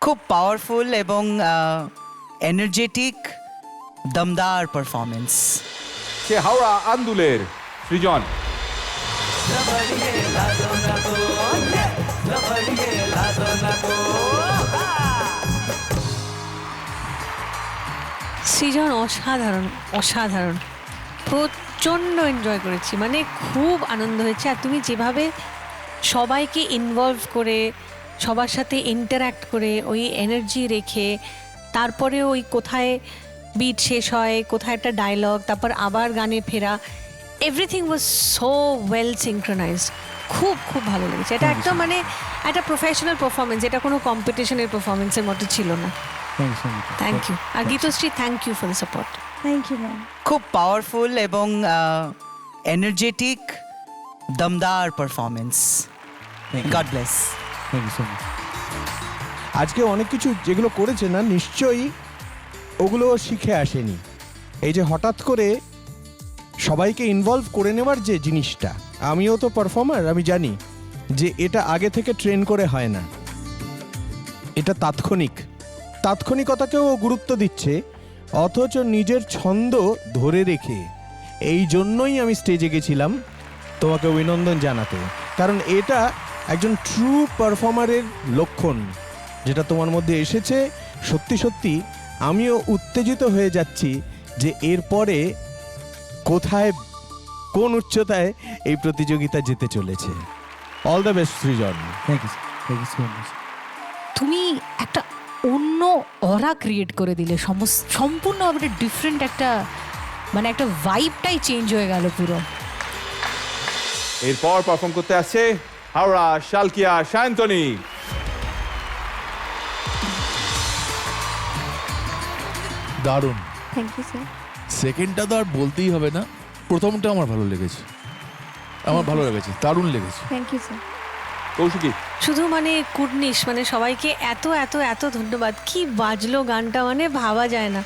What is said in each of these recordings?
খুব পাওয়ারফুল এবং এনার্জেটিক দমদার পারফরমেন্স। সে হাওড়া আন্দুলের সৃজন। সৃজন অসাধারণ অসাধারণ, প্রচণ্ড এনজয় করেছি, মানে খুব আনন্দ হয়েছে। আর তুমি যেভাবে সবাইকে ইনভলভ করে সবার সাথে ইন্টারঅ্যাক্ট করে ওই এনার্জি রেখে তারপরে ওই কোথায় বিট শেষ হয়, কোথায় একটা ডায়লগ, তারপর আবার গানে ফেরা, everything was so well synchronised. খুব খুব ভালো লেগেছে। এটা একদম মানে একটা প্রফেশনাল পারফরমেন্স, এটা কোনো কম্পিটিশনের পারফরমেন্সের মতো ছিল না। Thank you. আর Geetashree, thank you for the support. Thank you ma'am. খুব পাওয়ারফুল এবং এনার্জেটিক দমদার পারফরমেন্স। God bless. Thank you so much. আজকে অনেক কিছু যেগুলো করেছে না, নিশ্চয়ই ওগুলো শিখে আসেনি। এই যে হঠাৎ করে সবাইকে ইনভলভ করে নেওয়ার যে জিনিসটা, আমিও তো পারফর্মার, আমি জানি যে এটা আগে থেকে ট্রেন করে হয় না, এটা তাৎক্ষণিকতাকেও গুরুত্ব দিচ্ছে, অথচ নিজের ছন্দ ধরে রেখে। এই জন্যই আমি স্টেজে গেছিলাম তোমাকে অভিনন্দন জানাতে, কারণ এটা একজন ট্রু পারফর্মারের লক্ষণ যেটা তোমার মধ্যে এসেছে। সত্যি সত্যি আমিও উত্তেজিত হয়ে যাচ্ছি যে এরপরে কোথায়, কোন উচ্চতায় এই প্রতিযোগিতা যেতে চলেছে। All the best Srijan. Thank you so much. তুমি একটা অন্য অরা ক্রিয়েট করে দিলে, সম্পূর্ণভাবে ডিফারেন্ট একটা, মানে একটা ভাইবটাই চেঞ্জ হয়ে গেল পুরো। এরপর পারফর্ম করতে আসছে হাওড়া শালকিয়া সায়ন্তনী। দারুণ। Thank you sir. সেকেন্ডটা তো আর বলতেই হবে না, প্রথমটা আমার ভালো লেগেছে, আমার ভালো লেগেছে, দারুণ লেগেছে। Thank you sir. কৌশিকী। শুধু মানে কুডনিশ, মানে সবাইকে এত এত এত ধন্যবাদ। কি বাজলো গানটা, মানে ভাবা যায় না।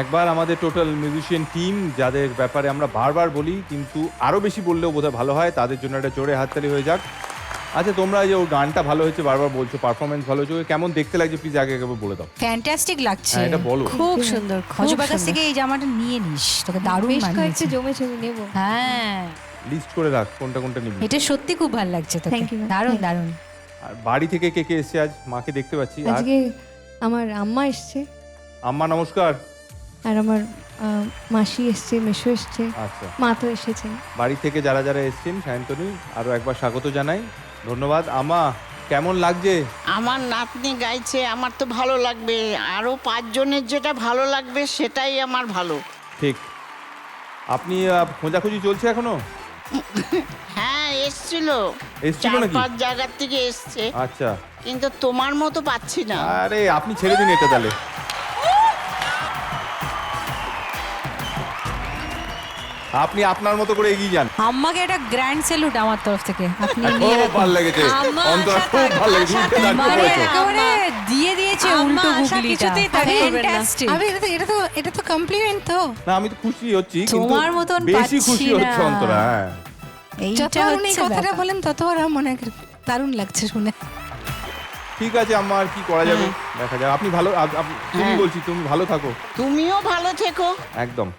একবার আমাদের টোটাল মিউজিশিয়ান টিম, যাদের ব্যাপারে আমরা বারবার বলি কিন্তু আরও বেশি বললেও বোধহয় ভালো হয়, তাদের জন্য একটা জোরে হাততালি হয়ে যাক। আচ্ছা, তোমরা যে ওর গানটা ভালো হয়েছে বারবার বলছো, পারফরমেন্স ভালো হয়েছে, কেমন দেখতে লাগছে প্লিজ আগে একবার বলে দাও। ফ্যান্টাস্টিক লাগছে। হ্যাঁ, এটা বলো। খুব সুন্দর, খুব অজুবার কাছ সুন্দর। থেকে এই জামাটা নিয়ে নিস, তোকে দারুণ বেশ কয়েকটা মানিয়েছে। জমেছে, আমি নেবো। হ্যাঁ, লিস্ট করে রাখ কোনটা কোনটা নিবি। এটা সত্যি খুব ভালো লাগছে তোকে। Thank you, ma'am. দারুণ দারুণ। আর বাড়ি থেকে কে কে এসছে আজ? মাকে দেখতে পাচ্ছি। আর আজকে আমার আম্মা এসছে, আম্মা নমস্কার। আর আমার মাসি এসছে, মেশো এসছে, আচ্ছা, মা তো এসেছেন। বাড়ি থেকে যারা যারা এসছেন সায়ন্তনী আরও একবার স্বাগত জানাই, ধন্যবাদ। আম্মা কেমন লাগছে? আমার নাতনি গাইছে, আমার তো ভালো লাগবে, আরও 5 জনের যেটা ভালো লাগবে সেটাই আমার ভালো। ঠিক। আপনি খোঁজাখুঁজি চলছে এখনো? হ্যাঁ, এসছিল এসছিল নাকি? 4-5 জায়গার থেকে এসছে, আচ্ছা। কিন্তু তোমার মতো পাচ্ছি না। আরে আপনি ছেড়ে দিন এটা তাহলে। আপনি আপনার মতো করে এগিয়ে যান। আম্মাকে একটা গ্র্যান্ড স্যালুট আমার তরফ থেকে। আপনি খুব নিয়ে রাখুন। ভালো লেগেছে, আম্মা অন্তরা আশা খুব থাক, ভালো লেগেছে, আশা উঠে থাক, দাঁড়িয়ে মানে পড়েছো। একেবারে দিয়ে দিয়েছে আম্মা উল্টো আশা গুগলিটা। কিছুতেই থাকতে পারবে না। Fantastic। আমি এটা তো কমপ্লিমেন্ট তো। না, আমি তো খুশি হচ্ছি, কিন্তু তোমার মতন বেশি পাচ্ছি খুশি না। হচ্ছে অন্তরা। হ্যাঁ, যত এইটা এই হচ্ছে কথাটা ব্যাপার। বলেন তত আর মনে দারুণ লাগছে শুনে। ঠিক আছে আম্মা, আর কি করা যাবে দেখা যাক। আপনি ভালো, তুমি হ্যাঁ। বলছি তুমি ভালো থাকো। তুমিও ভালো থেকো। একদম।